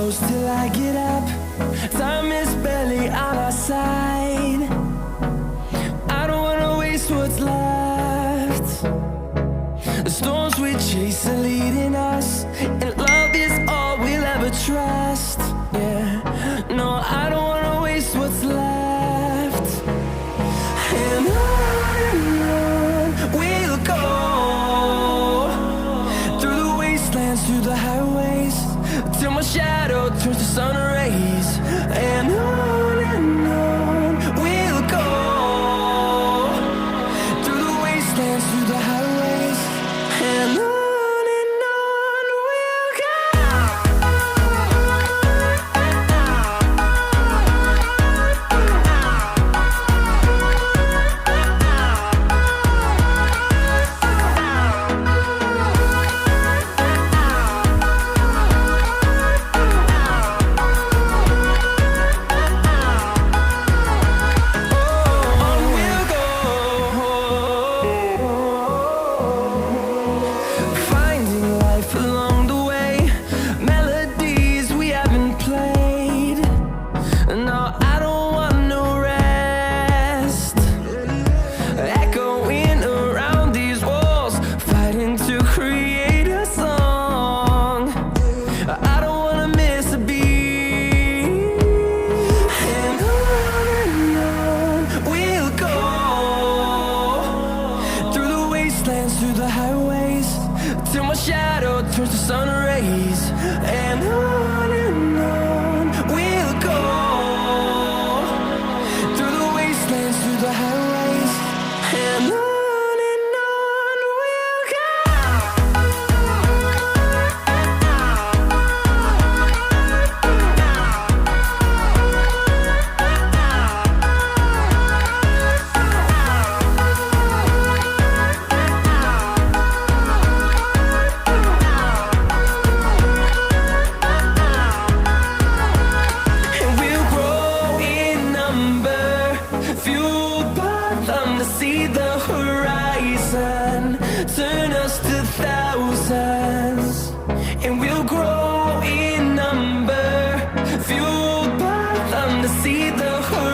close till I get up. Time is barely on our side. I don't wanna waste what's left. The storms we chase are leading us, and love is all we'll ever trust. Yeah, no, I don't wanna waste what's left. And on we'll go, through the wastelands, through the highways, till my shadow turns to sun rays. And on we'll go, through the wastelands, through the highways, and on we'll go. Through the highways, till my shadow turns to sun rays. And on we'll go, through the wastelands, through the highways, and on we'll go. See the horizon, turn us to thousands, and we'll grow in number, fueled by them to see the horizon.